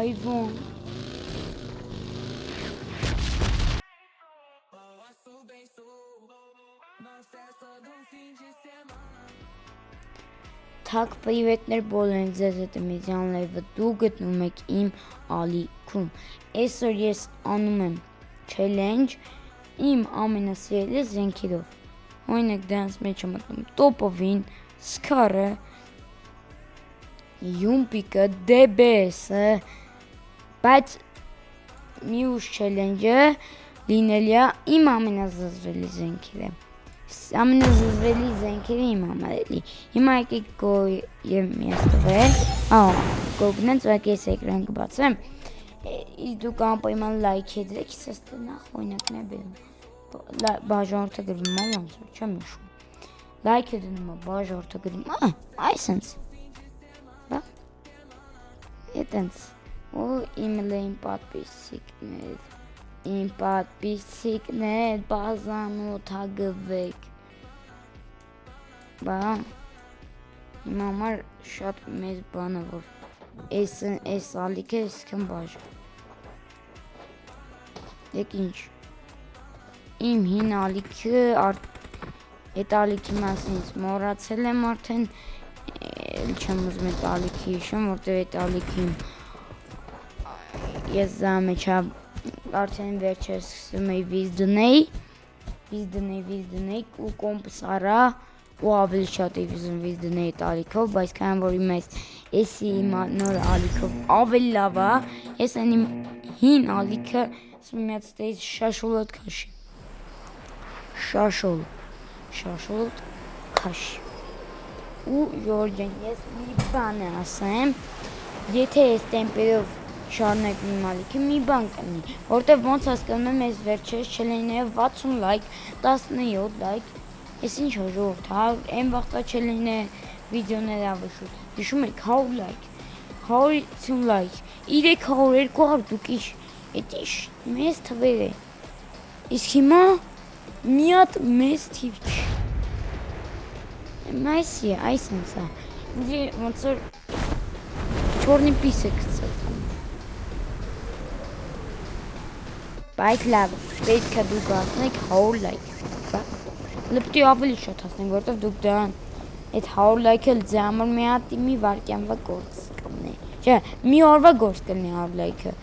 Hayvan. Թակ պրիվետներ բոլորին ձեզ հետ եմ Իզյան լայվը դու գտնում եք իմ ալիքում Այսօր ես անում եմ չելենջ իմ ամենասիրելի զենքերով Օրինակ դրանց մեջ եմ մտնում տոպովին, սկարը, յումպիկը, DBS-ը Բայց մյուս չելենջը լինելի է իմ ամենազզվելի զենքերը Ամենազզվելի զենքերը իմ համարելի Հիմա եկեք գոյեմ միաստվել Գոգնենց վակ ես էկրան կբացեմ Դուք անպայման լայք եդրեք Սս տնախ ոյնակն է բերում Բաժորդը գրվում ոնց չեմ նշում Լայքը դնում բաժորդը գրվում Այսենց Էտենց Ու իմլեին Իմ պատպիսիկներ բազանոտ հագվեք Բա Իմ համար շատ մեծ բան է որ Այս ալիքը իսկն բաժ Եկ ինչ Իմ հին ալիքը Էտ ալիքի մասին մորացել եմ արդեն Չեմ ուզում էտ ալիքի իշեմ որտև էտ ալիքի Ես զա մեջա Արդեն վերջեր սկսում էի վիզ դնեի ու կոմպս արա ու ավելի շատ էի վիզում վիզ դնեի տալիքով, բայց կան որ իմ էսի իմ նոր ալիքով ավելի լավ է, ես են իմ հին ալիքը սմիմյաց տեից շաշոլոտ կաշի, շաշոլոտ կաշի, ու ժորջեն ես մի բան է ասեմ, եթե ես տեմպերով շարնակ իմ ալիքը մի բան կնի, որտև ոնց հասկանում եմ ես վերջերս չելենիները 60 լայք, 17 լայք, ես ինչ հոժորդ, են վաղտա չելենիները վիդեոներ ավշուտ, դիշում եք 100 լայք, 150 լայք, 300, 200 դուք իշ, էտ իշ մեզ թվեր է, իսկ հիմա մի հատ մեզ թիվ չի, այսի է, այս ինձ է, ինձի ոնց որ չորնի պիս է կծել, Բայց լավ, պետք է դուք ասնեք 100 լայք, լպտի ավելի շատ ասնենք, որտև դուք դրան այդ 100 լայքը ձե համար մի հատ մի վարկյանվա գործ կլնի, չէ, մի օրվա գործ կլնի 100 լայքը,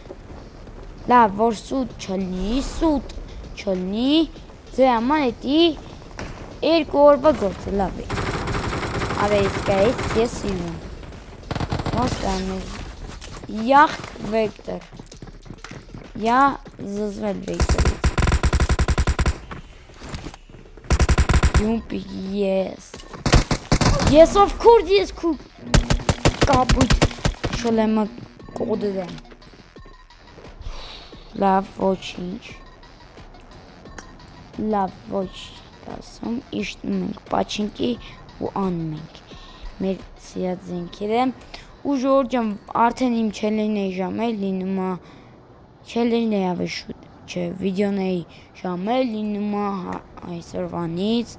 լավ, որ սուտ չլնի, ձե համար էտի 2 օրվա գործ է, լավ է, ավերիսկայից ես սիրում, ոնց կանեմ, յախք վեկտոր, Я զզվել վեկտորից Յումպիկ, Yes of course, ես քու կապույտ շլեմը կոդրեմ Լավ ոչինչ Լավ ոչ ասում իշտնում ենք պաչինկի ու անում ենք մեր սիրած զենքերը ու ժորջան արդեն իմ չելենեի ժամը լինում է Չելենջն է ավշուտ, չէ, վիդեոների ժամը լինում է այսօրվանից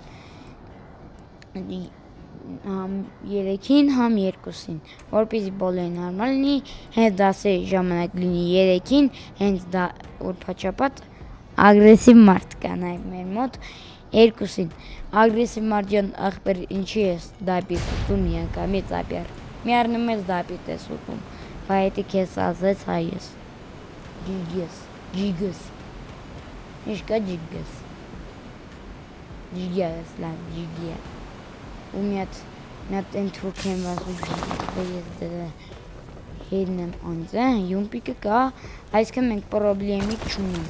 համ 3-ին, համ 2-ին, որպեսզի բոլորին հարմար լինի, հենց դասերի ժամանակ լինի 3-ին, հենց դա ուրբաթ-շաբաթ ագրեսիվ մարդ կա նաև մեր մոտ 2-ին, ագրեսիվ մարդյան ախպեր ինչի ես դապիտ ուտում միանգամից ապյար, մի առնում ես դապիտ ես ուտում, բա հետի կես ազեց հայես Ջիգս Իշկա ջիգս Ջիգյարս լավ ջիգյա ու միատ են թուրք եմ վասու ջիգը ես դրա հերն եմ անձը յումպիկը կա այսքան մենք պրոբլեմի չունիմ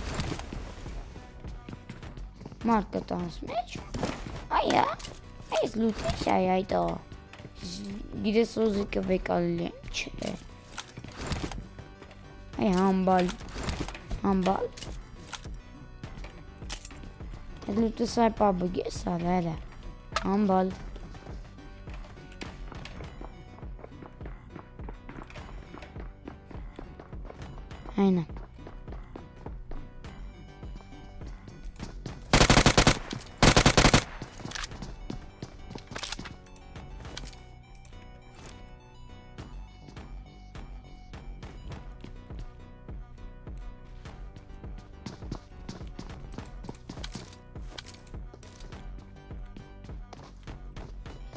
մարդը տանս մեջ այա այս լուտես այտա գիրես ոզիկը վեկալի չէ Ay hambal Luto sai pa bugesa vera hambal Aynen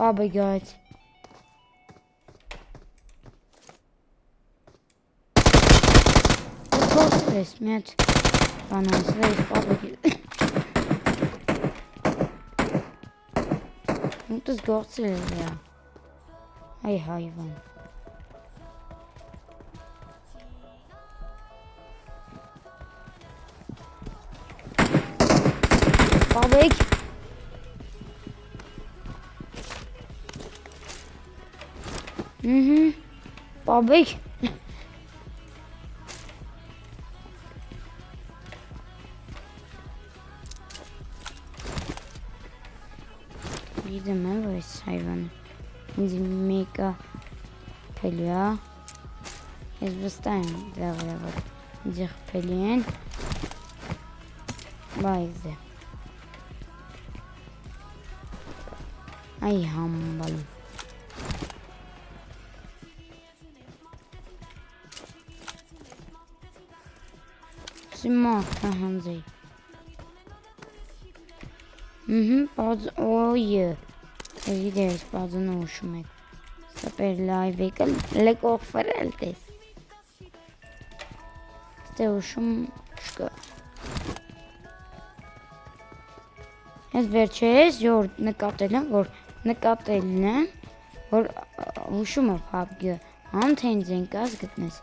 Պաբը գայց։ Ես մի հատ բան ասվեց պաբը Ուտս գործել է վրա։ Այ հայվան։ Պաբեք։ Պաբեք։ Գիտեմ եմ, որ այս հայվանը ինձ մեկը պելի է, ես վստահ եմ դրա վրա, որ ինձ պելի են, բայց է, այ համբալ, սիմաղթա հանձեի, Պազ, ոյը, գիտես, պազնը ուշում եք, սպեր լայվ եկը, լեկող վրել տես, ստե ուշում չկա, ես վերջես, որ նկատել եմ, որ ուշում է պապգը, համ թե ինձ ենկաս գտնես,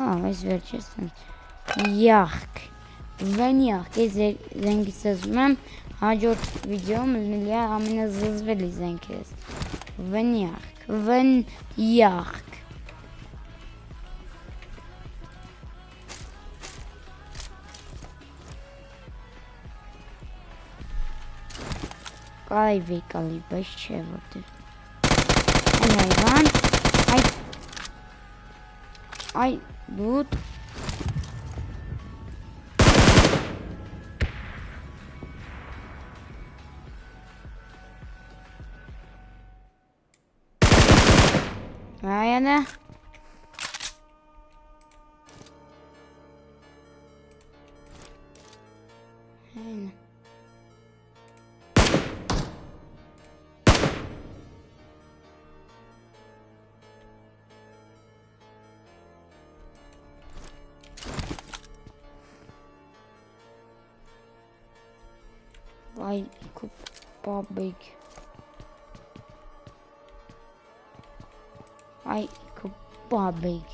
այս վերջես, յախք, վենյախք, ես զենգիս ասում եմ, հաջորդ վիդեոմ լնելի է ամենազզվելի զենքես, վենյախք, կալիվ է կալիվ, բայց չէ որտև, այ հայվան, այ լուտ, Այանը Հեն Այ կուպաբիկ Այ կուպաբիկ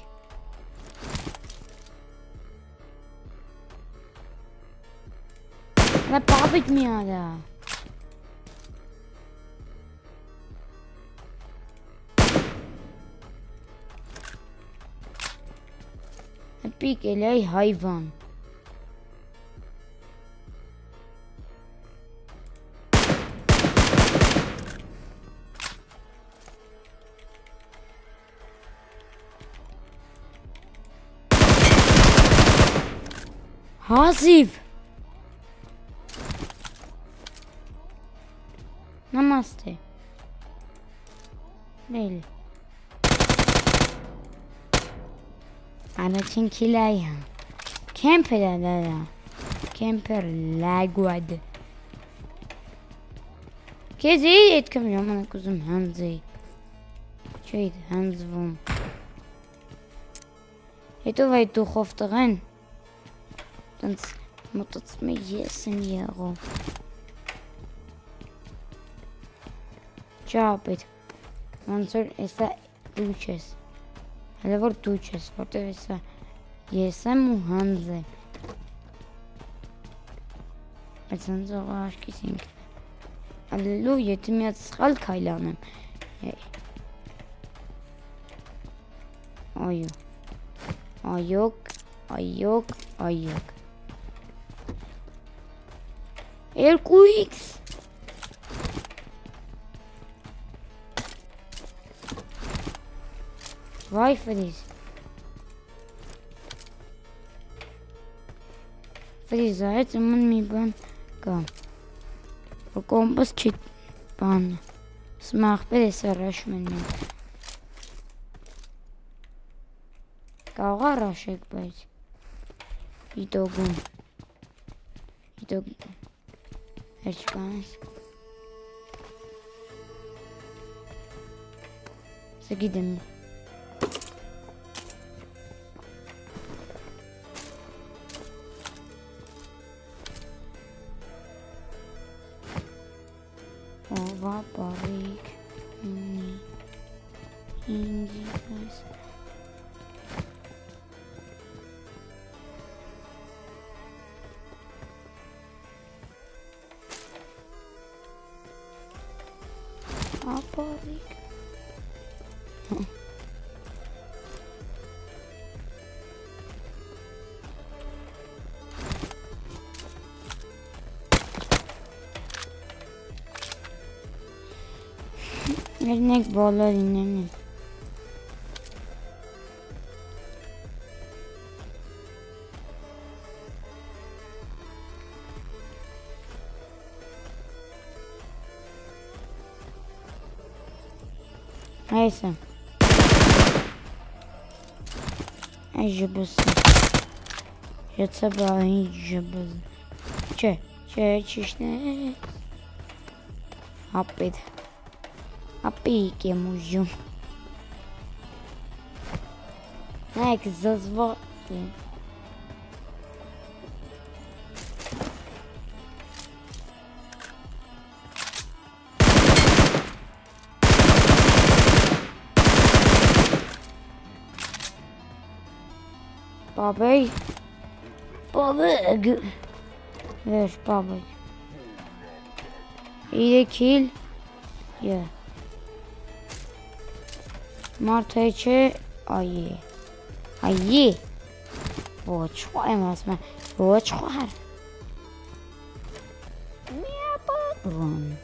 Նա պաբիկ մի արա Պիկ էլ այ հայվան Հազիվ Նամաստե Բել Առաջին քիլայ հա Կեմպեր է դարա Կեմպեր լագուադ Կեզ էի էտքամ ժամանակ ուզում հանձեի Չէ էդ հանձվում Հետո վայ տուխով տղեն Տենց մոտացում է ես եմ եղում Ճապետ Ոնց որ էսա դու չես Հələ որ դու չես Որտև էսա ես եմ ու հանձ է Բայց հանձ ողա աշկիս ինքն է Ալելու եթե միած սխալ կայլան եմ Այո Այոք Այոք Այոք 2x Վայ ֆրիզ Ֆրիզ այդ ման մի բան կա Որ կոմպոս չի բան Սմաղբեր ես առաջում են մենք Կարող առաջեք բայց Իտոգում Իտոգում Հեչ կանես Gidin. Ova balık. İnci. Balık. Örnek bağlar inelim. Neyse. Jibası. Yatsa bağın jibası. Çişne. Hapid. Апейки мужу. Як зазвати. Бабай. Бабай. Ver бабай. İyi kill. Yeah. Martayçı ayı. Ayı. Bu çok emasma. Bu çok her. Ne yapalım?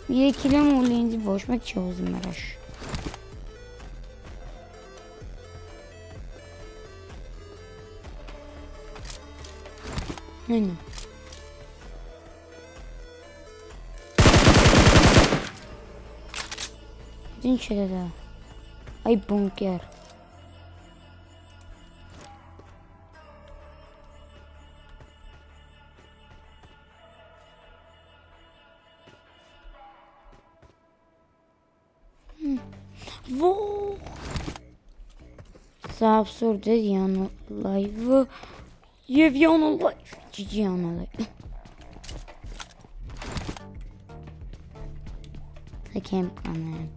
Bir kilim olayınca boşmak çözüm meraş. Ne? Din şöyle de. Ay bunker. Wow. Це абсурд, я на лайв. Я на лайв. Я на лайв. I can't come in.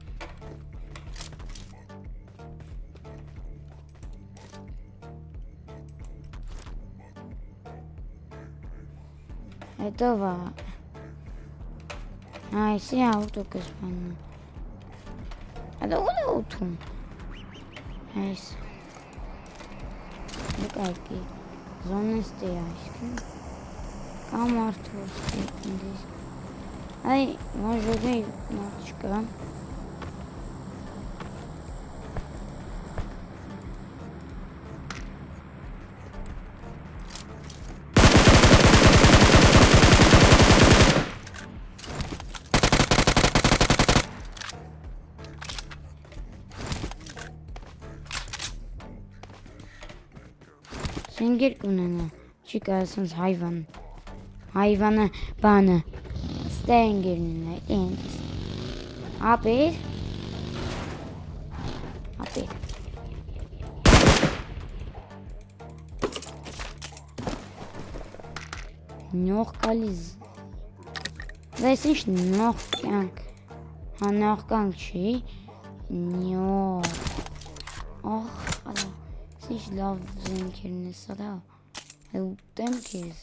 Это ва. Если ауто каспан. Это вот ауто. Nice. Look at it. Zone стоящий. Камарт здесь. Ай, может быть, матушка. Sen gel kunana. Çıkarsınız hayvan. Hayvanı bana. İsteyen gelinler. Abi. Abi. Noch alles. Das ist noch Gang. Noch Gang şey. Yok. Oh, Allah. Ich love den Kirnis da. Help them kids.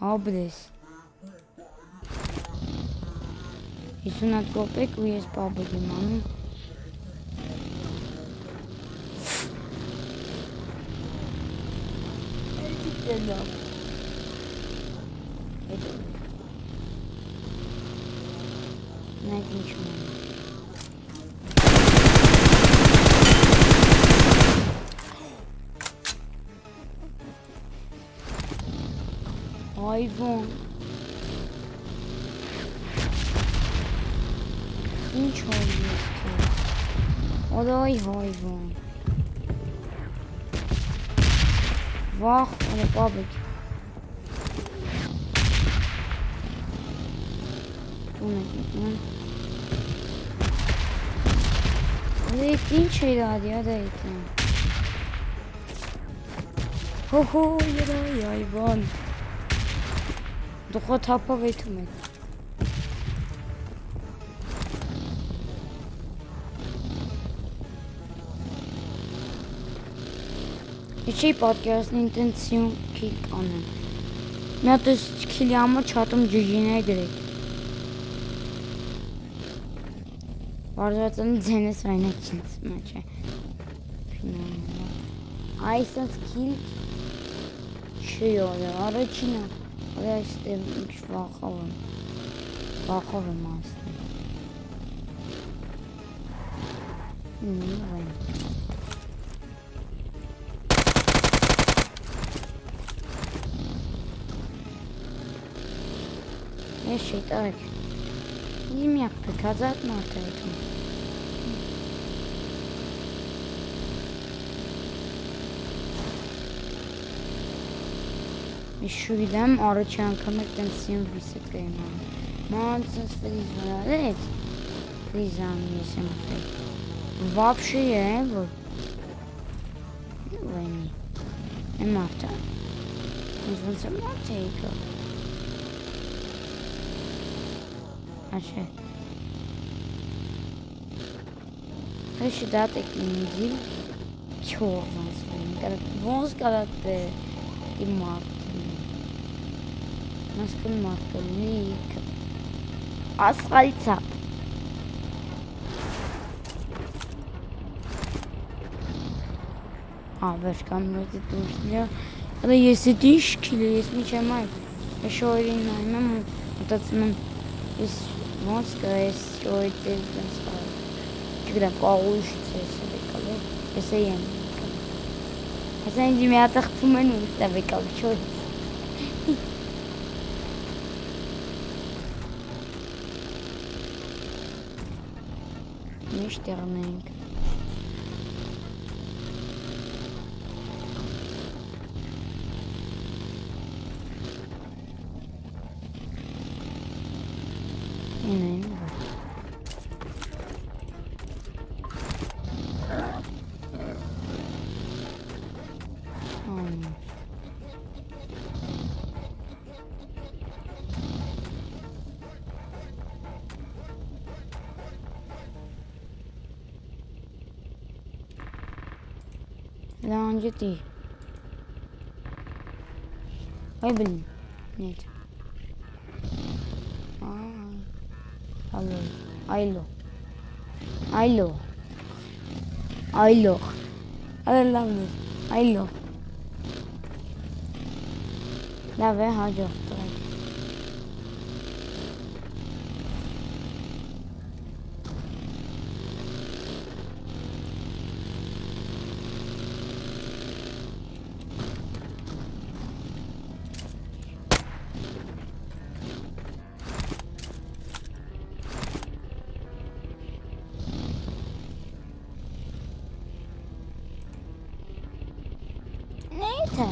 Oblis. You should not go back with his probably mom. Hayvan. Hiç olmuyor ki. O da hayvan. Vah, ona babak. Bu ne? Ինչ էր ադի, ադայիտ Հո, երայ, այվան Դուխո թապով էթում եք Չի պատկերացնի ինտենսիոն քիլ կանեմ Մի հատ էս քիլի համար չատում ջիջիներ գրեք Վարդվածան ձենես վայնակ չինց մաչ է Այսենց քիլ չի որդը, առաջինը Որդը այստեղ ինչ վախով եմ ասնի Վայնակ Ես չի տարեք Իմ եղբեք, հազատ մարդ է էթում Ես շույդեմ առաջի անգամ եք տենսիոն վիսետ կայմ անում Ման ծնց վրիզ վրարեց Վրիզ անում ես եմ ուտել Վապշի է, որ Վայնի Եմ արդա Ես ոնց եմ մարդ է եկա Așa. Și date quindi Vamos carate di Martin. Mas che Martin Nick. Asfalta. Veš kam rozitušně. Ale jestli tyškili, jestli ničem mají. Ještě originál, mám utacím. Mosca é oito dançar. Chega com hoje se vê calor. Esse aí é. Esse aí de meia tá fumando, tá vendo calor show. Mister Nink. Lanjeti. Ay bilin. Нет. Алло. Айло. Айло. Айло. Алло. Айло. Лаве хажохта. Neyse.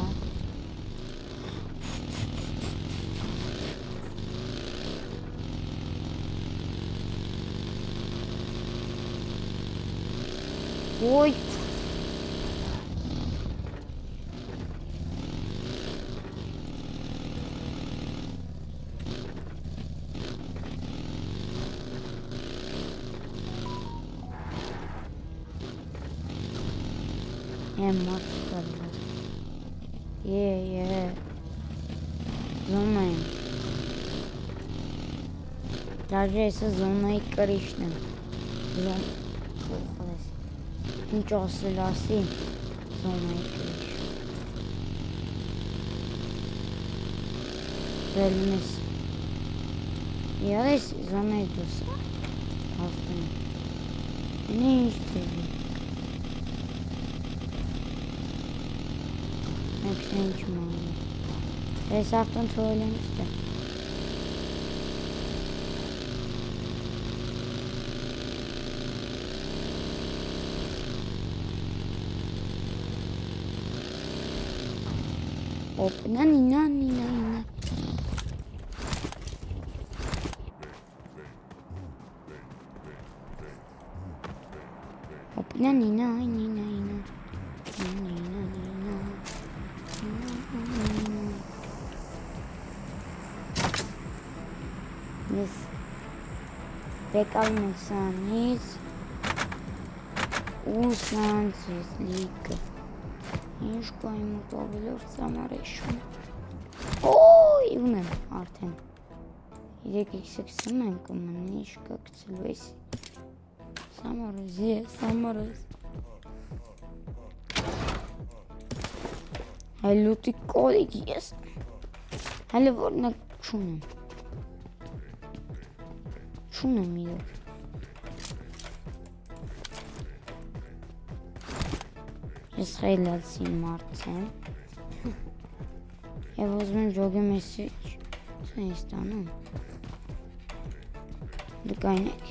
Ой. Yeah. Zonayım. Даже если зоной коричневым. Ничего селяси. Зоной коричневым. Зелмес. Я здесь зоной дуса. Не ищите. Exchange money. There's often toilets there. Open nani. Նինա Ես բեկալն եմ սանից ու սանցից լիքը ինչ կա իմ ուտավելով ծամարեշում ոյ ունեմ արդեն 3x-ը մենք կմնի ինչ կա կցելու ես սամարոզ սամարոզ հայլուտի կորիք ես հələ որնակ չունեմ իրոք ես խելացի մարդ եմ և ուզում եմ ժոգեմ եսի սա են ստանում դուք այնեք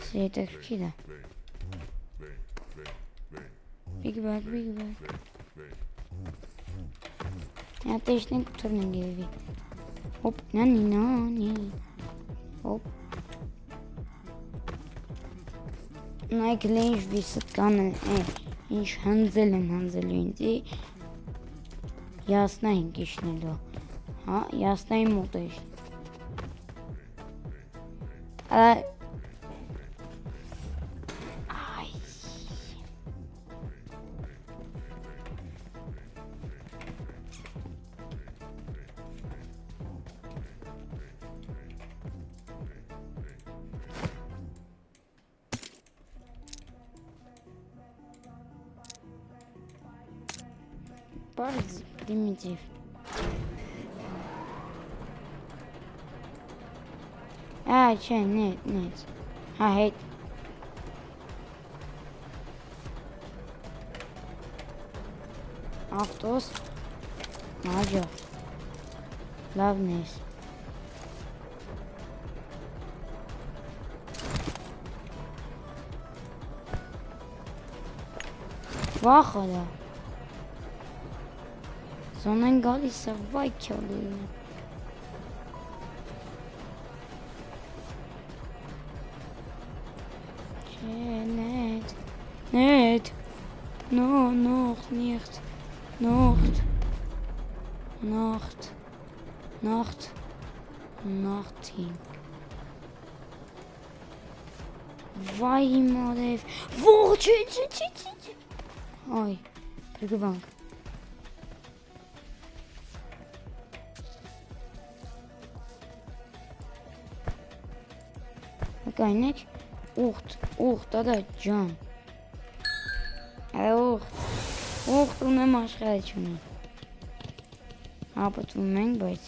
սի հետաքրքիր է Big bag Նա տեսնենք թողնենք երևի Հոպ, նանի Հոպ Նայք լենջ վիսըտ կանեն Ինչ հնձել են հնձելու ինձի Յասնային կիշնելու Հա, յասնային մոտ է Այ Բարդ պրիմիտիվ չէ, նետ հա հետ ավտոս մաջա լավն ես վախը դա Զոնեն գալիս է վայ քյալույն Չէ, նետ նոխ, նիխտ Նախթին Վայ մորև Ողջ Այ, պրգվանք Կայնեք ուղտ ադա ջան ուղտ ունեմ աշխարը չունի ապտվում ենք բայց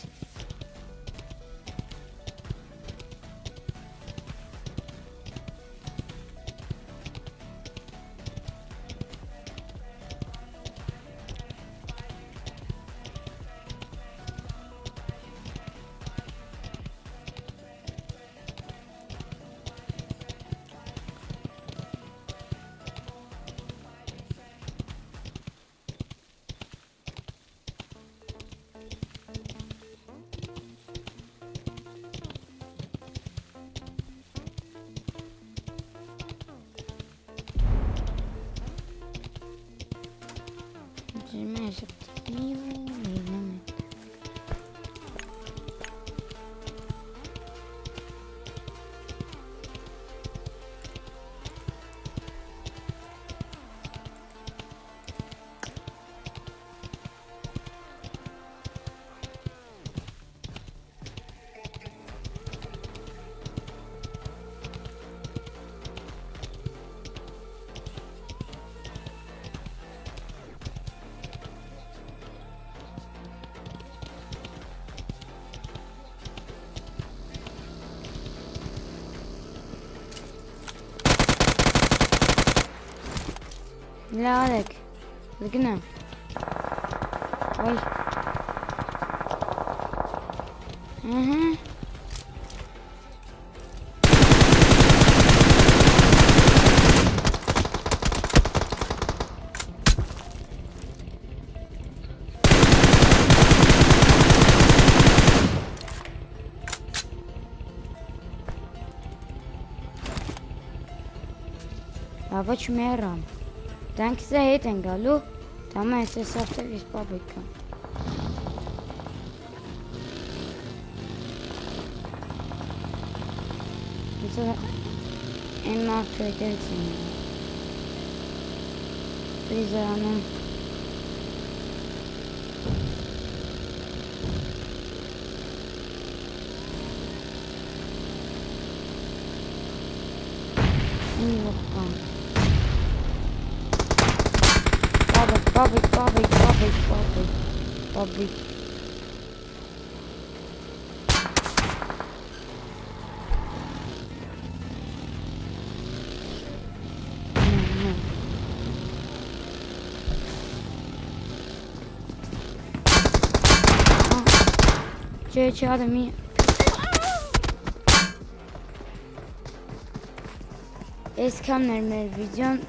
Լարեք, լգնա Այ Ոչ մեռան։ Դրանք սա հետ են գալու, դամա ես ես արդև ես պաբեկա։ Եսը են մարդու հետերց են են։ Ֆրիզարանում։ Ինչ ողբան։ Պաբիկ։ Չէ, ադամի։ Այսքանն էր մեր վիդեոն,